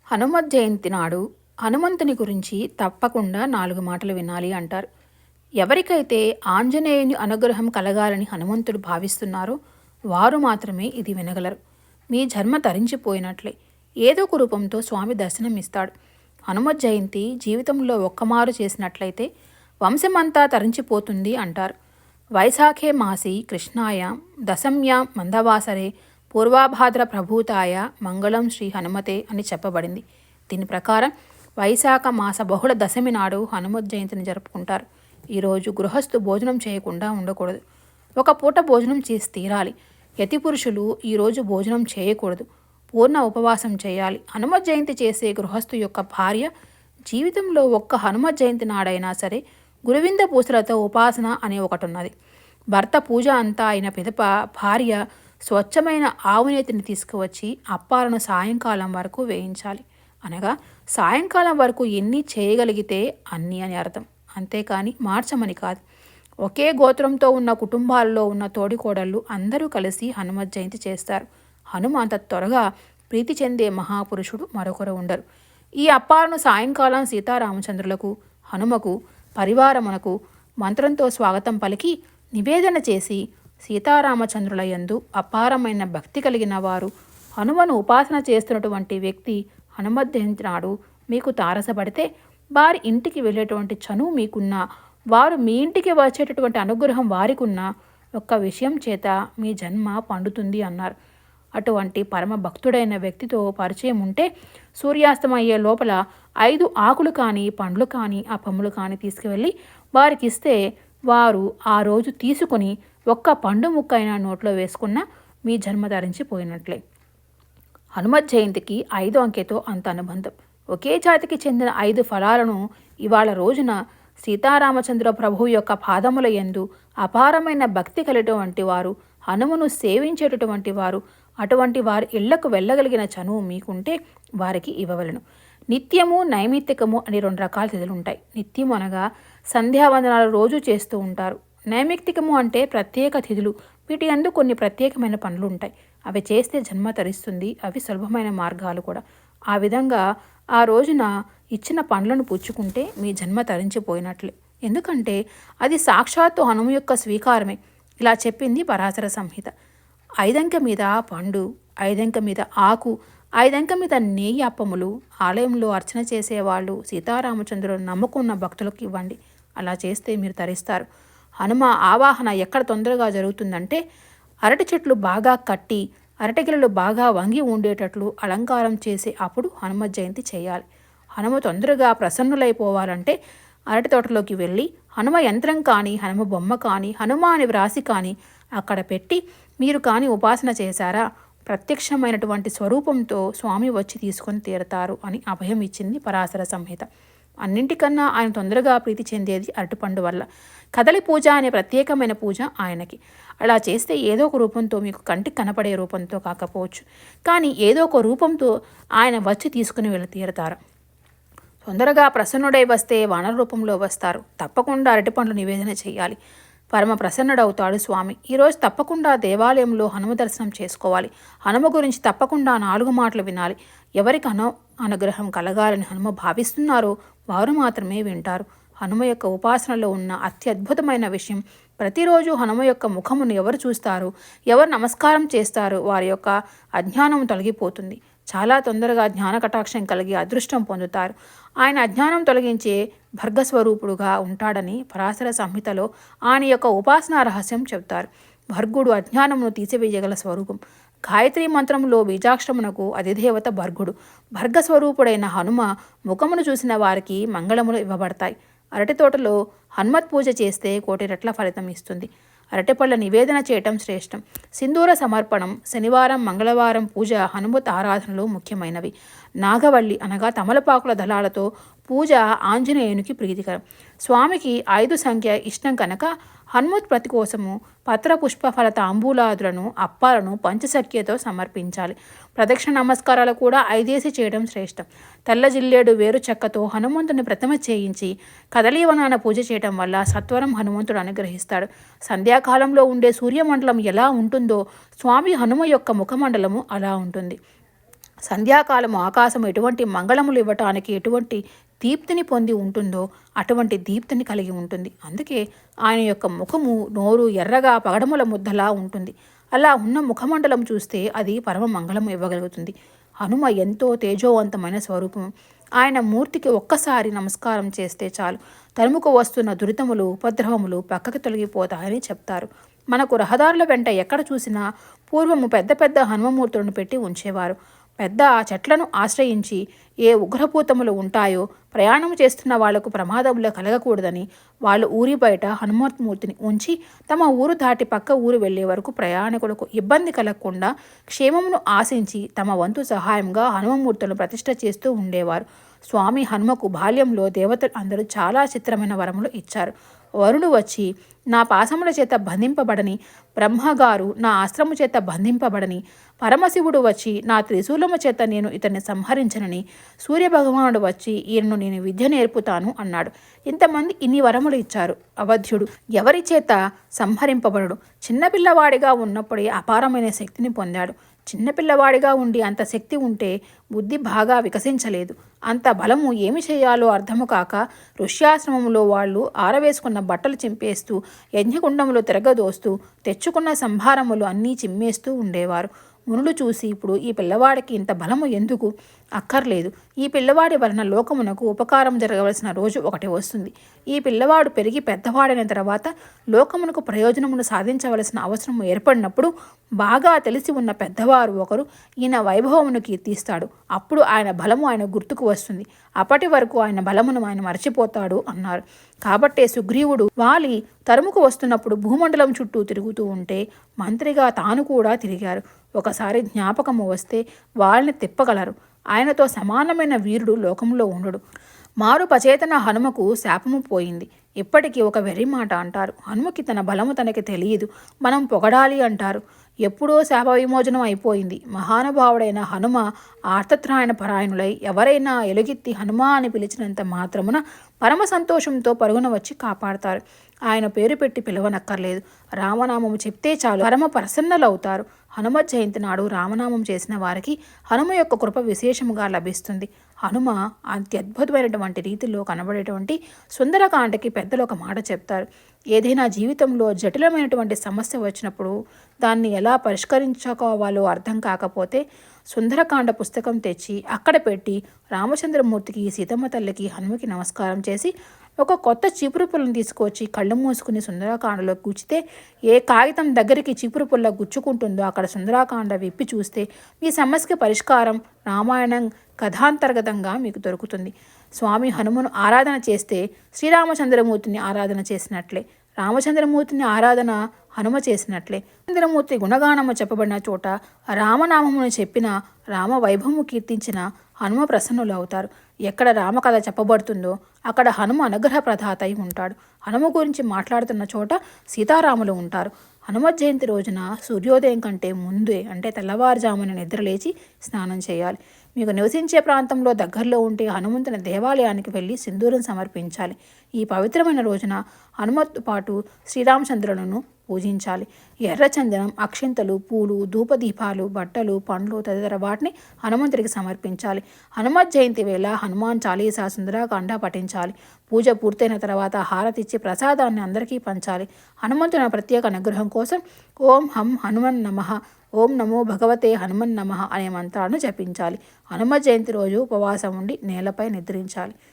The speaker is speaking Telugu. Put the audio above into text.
హనుమత్ జయంతి నాడు హనుమంతుని గురించి తప్పకుండా 4 మాటలు వినాలి అంటారు. ఎవరికైతే ఆంజనేయుని అనుగ్రహం కలగాలని హనుమంతుడు భావిస్తున్నారో వారు మాత్రమే ఇది వినగలరు. మీ జన్మ తరించిపోయినట్లే. ఏదో ఒక రూపంతో స్వామి దర్శనమిస్తాడు. హనుమత్ జయంతి జీవితంలో ఒక్కమారు చేసినట్లయితే వంశమంతా తరించిపోతుంది అంటారు. వైశాఖే మాసి కృష్ణాయ దశమ్యాం మందవాసరే పూర్వాభాద్ర ప్రభూతాయ మంగళం శ్రీ హనుమతే అని చెప్పబడింది. దీని ప్రకారం వైశాఖ మాస బహుళ దశమి నాడు హనుమత్ జయంతిని జరుపుకుంటారు. ఈరోజు గృహస్థు భోజనం చేయకుండా ఉండకూడదు. ఒక పూట భోజనం చేసి తీరాలి. యతి పురుషులు ఈరోజు భోజనం చేయకూడదు. పూర్ణ ఉపవాసం చేయాలి. హనుమత్ జయంతి చేసే గృహస్థు యొక్క భార్య జీవితంలో ఒక్క హనుమత్ జయంతి నాడైనా సరే గురువింద పూసలతో ఉపాసన అనే ఒకటి ఉన్నది. భర్త పూజ అంతా అయిన పిదప భార్య స్వచ్ఛమైన ఆవునేతిని తీసుకువచ్చి అప్పాలను సాయంకాలం వరకు వేయించాలి. అనగా సాయంకాలం వరకు ఎన్ని చేయగలిగితే అన్నీ అని అర్థం. అంతేకాని మార్చమని కాదు. ఒకే గోత్రంతో ఉన్న కుటుంబాల్లో ఉన్న తోడికోడళ్ళు అందరూ కలిసి హనుమత్ జయంతి చేస్తారు. హనుమ అంత త్వరగా ప్రీతి చెందే మహాపురుషుడు మరొకరు ఉండరు. ఈ అప్పాలను సాయంకాలం సీతారామచంద్రులకు హనుమకు పరివారమునకు మంత్రంతో స్వాగతం పలికి నివేదన చేసి సీతారామచంద్రుల యందు అపారమైన భక్తి కలిగిన వారు హనుమను ఉపాసన చేస్తున్నటువంటి వ్యక్తి హనుమత్ జయంతి నాడు మీకు తారసపడితే వారి ఇంటికి వెళ్ళేటువంటి చనువు మీకున్నా, వారు మీ ఇంటికి వచ్చేటటువంటి అనుగ్రహం వారికున్న ఒక్క విషయం చేత మీ జన్మ పండుతుంది అన్నారు. అటువంటి పరమ భక్తుడైన వ్యక్తితో పరిచయం ఉంటే సూర్యాస్తమయ్యే లోపల 5 ఆకులు కానీ పండ్లు కానీ అప్పములు కానీ తీసుకువెళ్ళి వారికి ఇస్తే వారు ఆ రోజు తీసుకొని ఒక్క పండు ముక్కైనా నోట్లో వేసుకున్న మీ జన్మ ధరించిపోయినట్లే. హనుమత్ జయంతికి 5 అంకెతో అంత అనుబంధం. ఒకే జాతికి చెందిన 5 ఫలాలను ఇవాళ రోజున సీతారామచంద్ర ప్రభువు యొక్క పాదముల యందు అపారమైన భక్తి కలిగినటువంటి వారు, హనుమను సేవించేటటువంటి వారు, అటువంటి వారి ఇళ్లకు వెళ్ళగలిగిన చనువు మీకుంటే వారికి ఇవ్వవలను. నిత్యము నైమిత్తికము అని 2 రకాల తిథులు ఉంటాయి. నిత్యము అనగా సంధ్యావందనాలు రోజు చేస్తూ ఉంటారు. నైమిత్తికము అంటే ప్రత్యేక తిథులు. వీటి యందు కొన్ని ప్రత్యేకమైన పనులు ఉంటాయి. అవి చేస్తే జన్మ తరిస్తుంది. అవి సులభమైన మార్గాలు కూడా. ఆ విధంగా ఆ రోజున ఇచ్చిన పండ్లను పుచ్చుకుంటే మీ జన్మ తరించిపోయినట్లే. ఎందుకంటే అది సాక్షాత్తు హనుమ యొక్క స్వీకారమే. ఇలా చెప్పింది పరాశర సంహిత. 5 అంకె మీద పండు, 5 అంకె మీద ఆకు, 5 అంకె మీద నెయ్యి అప్పములు ఆలయంలో అర్చన చేసేవాళ్ళు సీతారామచంద్రులను నమ్ముకున్న భక్తులకు ఇవ్వండి. అలా చేస్తే మీరు తరిస్తారు. హనుమ ఆవాహన ఎక్కడ తొందరగా జరుగుతుందంటే అరటి చెట్లు బాగా కట్టి అరటిగిలలు బాగా వంగి ఉండేటట్లు అలంకారం చేసే అప్పుడు హనుమత్ జయంతి చేయాలి. హనుమ తొందరగా ప్రసన్నులైపోవాలంటే అరటి తోటలోకి వెళ్ళి హనుమ యంత్రం కానీ హనుమ బొమ్మ కానీ హనుమ అని వ్రాసి కానీ అక్కడ పెట్టి మీరు కానీ ఉపాసన చేశారా ప్రత్యక్షమైనటువంటి స్వరూపంతో స్వామి వచ్చి తీసుకొని తీరతారు అని అభయం ఇచ్చింది పరాశర సంహిత. అన్నింటికన్నా ఆయన తొందరగా ప్రీతి చెందేది అరటిపండు వల్ల. కదలి పూజ అనే ప్రత్యేకమైన పూజ ఆయనకి. అలా చేస్తే ఏదో ఒక రూపంతో, మీకు కంటికి కనపడే రూపంతో కాకపోవచ్చు, కానీ ఏదో ఒక రూపంతో ఆయన వచ్చి తీసుకుని వెళ్ళి తీరతారు. తొందరగా ప్రసన్నుడై వస్తే వానర రూపంలో వస్తారు. తప్పకుండా అరటిపండ్లు నివేదన చేయాలి. పరమ ప్రసన్నుడవుతాడు స్వామి. ఈరోజు తప్పకుండా దేవాలయంలో హనుమ దర్శనం చేసుకోవాలి. హనుమ గురించి తప్పకుండా 4 మాటలు వినాలి. ఎవరికి అనుగ్రహం కలగాలని హనుమ భావిస్తున్నారో వారు మాత్రమే వింటారు. హనుమ యొక్క ఉపాసనలో ఉన్న అత్యద్భుతమైన విషయం, ప్రతిరోజు హనుమ యొక్క ముఖమును ఎవరు చూస్తారో, ఎవరు నమస్కారం చేస్తారో వారి యొక్క అజ్ఞానం తొలగిపోతుంది. చాలా తొందరగా జ్ఞాన కటాక్షం కలిగి అదృష్టం పొందుతారు. ఆయన అజ్ఞానం తొలగించే భర్గస్వరూపుడుగా ఉంటాడని పరాశర సంహితలో ఆయన యొక్క ఉపాసనా రహస్యం చెబుతారు. భర్గుడు అజ్ఞానమును తీసివేయగల స్వరూపం. గాయత్రి మంత్రంలో బీజాక్షరమునకు అధిదేవత భర్గుడు. భర్గస్వరూపుడైన హనుమ ముఖమును చూసిన వారికి మంగళములు ఇవ్వబడతాయి. అరటి తోటలో హనుమత్ పూజ చేస్తే 1,000 రెట్ల ఫలితం ఇస్తుంది. అరటిపళ్ళ నివేదన చేయటం శ్రేష్టం. సింధూర సమర్పణం, శనివారం మంగళవారం పూజ హనుమత్ ఆరాధనలో ముఖ్యమైనవి. నాగవల్లి అనగా తమలపాకుల దళాలతో పూజ ఆంజనేయునికి ప్రీతికరం. స్వామికి 5 సంఖ్య ఇష్టం కనుక హనుమత్ ప్రతి కోసము పత్ర పుష్ప ఫల తాంబూలాదులను అప్పాలను పంచసఖ్యతో సమర్పించాలి. ప్రదక్షిణ నమస్కారాలు కూడా 5 చేయడం శ్రేష్టం. తెల్ల జిల్లేడు వేరు చెక్కతో హనుమంతుని ప్రతిమ చేయించి కదలీవనాన పూజ చేయడం వల్ల సత్వరం హనుమంతుడు అనుగ్రహిస్తాడు. సంధ్యాకాలంలో ఉండే సూర్యమండలం ఎలా ఉంటుందో స్వామి హనుమ యొక్క ముఖమండలము అలా ఉంటుంది. సంధ్యాకాలం ఆకాశం ఎటువంటి మంగళములు ఇవ్వటానికి ఎటువంటి దీప్తిని పొంది ఉంటుందో అటువంటి దీప్తిని కలిగి ఉంటుంది. అందుకే ఆయన యొక్క ముఖము నోరు ఎర్రగా పగడముల ముద్దలా ఉంటుంది. అలా ఉన్న ముఖమండలం చూస్తే అది పరమ మంగళం ఇవ్వగలుగుతుంది. హనుమ ఎంతో తేజోవంతమైన స్వరూపం. ఆయన మూర్తికి ఒక్కసారి నమస్కారం చేస్తే చాలు తరుముకు వస్తున్న దురితములు ఉపద్రవములు పక్కకి తొలగిపోతాయని చెప్తారు. మనకు రహదారుల వెంట ఎక్కడ చూసినా పూర్వము పెద్ద పెద్ద హనుమమూర్తులను పెట్టి ఉంచేవారు. పెద్ద ఆ చెట్లను ఆశ్రయించి ఏ ఉగ్రభూతములు ఉంటాయో ప్రయాణం చేస్తున్న వాళ్లకు ప్రమాదంలో కలగకూడదని వాళ్ళు ఊరి బయట హనుమూర్తిని ఉంచి తమ ఊరు దాటి పక్క ఊరు వెళ్లే వరకు ప్రయాణికులకు ఇబ్బంది కలగకుండా క్షేమమును ఆశించి తమ వంతు సహాయంగా హనుమమూర్తులను ప్రతిష్ఠ చేస్తూ ఉండేవారు. స్వామి హనుమకు బాల్యంలో దేవతలు అందరూ చాలా చిత్రమైన వరములు ఇచ్చారు. వరుడు వచ్చి నా పాశముల చేత బంధింపబడని, బ్రహ్మగారు నా అస్త్రము చేత బంధింపబడని, పరమశివుడు వచ్చి నా త్రిశూలము చేత నేను ఇతన్ని సంహరించనని, సూర్యభగవానుడు వచ్చి ఈయనను నేను విద్య నేర్పుతాను అన్నాడు. ఇంతమంది ఇన్ని వరములు ఇచ్చారు. అవధ్యుడు ఎవరి చేత సంహరింపబడడు. చిన్నపిల్లవాడిగా ఉన్నప్పుడే అపారమైన శక్తిని పొందాడు. చిన్నపిల్లవాడిగా ఉండి అంత శక్తి ఉంటే బుద్ధి బాగా వికసించలేదు. అంత బలము ఏమి చేయాలో అర్థము కాక ఋష్యాశ్రమంలో వాళ్ళు ఆరవేసుకున్న బట్టలు చింపేస్తూ యజ్ఞకుండములు తిరగదోస్తూ తెచ్చుకున్న సంభారములు అన్నీ చిమ్మేస్తూ ఉండేవారు. మునులు చూసి ఇప్పుడు ఈ పిల్లవాడికి ఇంత బలము ఎందుకు? అక్కర్లేదు. ఈ పిల్లవాడి వలన లోకమునకు ఉపకారం జరగవలసిన రోజు ఒకటి వస్తుంది. ఈ పిల్లవాడు పెరిగి పెద్దవాడైన తర్వాత లోకమునకు ప్రయోజనమును సాధించవలసిన అవసరం ఏర్పడినప్పుడు బాగా తెలిసి ఉన్న పెద్దవారు ఒకరు ఈయన వైభవమును కీర్తిస్తాడు. అప్పుడు ఆయన బలము ఆయన గుర్తుకు వస్తుంది. అప్పటి వరకు ఆయన బలమును ఆయన మర్చిపోతాడు అన్నారు. కాబట్టే సుగ్రీవుడు వాలి తరుముకు వస్తున్నప్పుడు భూమండలం చుట్టూ తిరుగుతూ ఉంటే మంత్రిగా తాను కూడా తిరిగారు. ఒకసారి జ్ఞాపకము వస్తే వాళ్ళని తిప్పగలరు. ఆయనతో సమానమైన వీరుడు లోకంలో ఉండడు. మారు పచేతన హనుమకు శాపము పోయింది. ఇప్పటికీ ఒక వెర్రి మాట అంటారు. హనుమకి తన బలము తనకి తెలియదు, మనం పొగడాలి అంటారు. ఎప్పుడో శాప విమోచనం అయిపోయింది. మహానుభావుడైన హనుమ ఆర్తత్రాయణ పరాయణులై ఎవరైనా ఎలుగెత్తి హనుమ అని పిలిచినంత మాత్రమున పరమ సంతోషంతో పరుగున వచ్చి కాపాడతారు. ఆయన పేరు పెట్టి పిలవనక్కర్లేదు. రామనామము చెప్తే చాలు పరమ ప్రసన్నలవుతారు. హనుమ జయంతి నాడు రామనామం చేసిన వారికి హనుమ యొక్క కృప విశేషముగా లభిస్తుంది. హనుమ అత్యద్భుతమైనటువంటి రీతిలో కనబడేటువంటి సుందరకాండకి పెద్దలు ఒక మాట చెప్తారు. ఏదైనా జీవితంలో జటిలమైనటువంటి సమస్య వచ్చినప్పుడు దాన్ని ఎలా పరిష్కరించుకోవాలో అర్థం కాకపోతే సుందరకాండ పుస్తకం తెచ్చి అక్కడ పెట్టి రామచంద్రమూర్తికి, సీతమ్మ తల్లికి, హనుమకి నమస్కారం చేసి ఒక కొత్త చీపురు పుల్లను తీసుకొచ్చి కళ్ళు మూసుకుని సుందరకాండలో గుచ్చితే ఏ కాగితం దగ్గరికి చీపురు పుల్ల గుచ్చుకుంటుందో అక్కడ సుందరకాండ విప్పి చూస్తే మీ సమస్యకి పరిష్కారం రామాయణం కథాంతర్గతంగా మీకు దొరుకుతుంది. స్వామి హనుమను ఆరాధన చేస్తే శ్రీరామచంద్రమూర్తిని ఆరాధన చేసినట్లే, రామచంద్రమూర్తిని ఆరాధన హనుమ చేసినట్లే. చంద్రమూర్తి గుణగానము చెప్పబడిన చోట రామనామమును చెప్పిన, రామ వైభవము కీర్తించిన హనుమ ప్రసన్నులు అవుతారు. ఎక్కడ రామకథ చెప్పబడుతుందో అక్కడ హనుమ అనుగ్రహ ప్రదాత అయి ఉంటాడు. హనుమ గురించి మాట్లాడుతున్న చోట సీతారాములు ఉంటారు. హనుమ జయంతి రోజున సూర్యోదయం కంటే ముందే అంటే తెల్లవారుజామున నిద్రలేచి స్నానం చేయాలి. మీకు నివసించే ప్రాంతంలో దగ్గరలో ఉంటే హనుమంతుని దేవాలయానికి వెళ్ళి సింధూరం సమర్పించాలి. ఈ పవిత్రమైన రోజున హనుమతో పాటు శ్రీరామచంద్రులను పూజించాలి. ఎర్రచందనం, అక్షింతలు, పూలు, ధూపదీపాలు, బట్టలు, పండ్లు తదితర వాటిని హనుమంతుడికి సమర్పించాలి. హనుమత్ జయంతి వేళ హనుమాన్ చాలీసా, సుందరకాండ పఠించాలి. పూజ పూర్తయిన తర్వాత హారతిచ్చి ప్రసాదాన్ని అందరికీ పంచాలి. హనుమంతుని ప్రత్యేక అనుగ్రహం కోసం ఓం హం హనుమన్ నమః, ఓం నమో భగవతే హనుమన్ నమః అనే మంత్రాలను జపించాలి. హనుమ జయంతి రోజు ఉపవాసం ఉండి నేలపై నిద్రించాలి.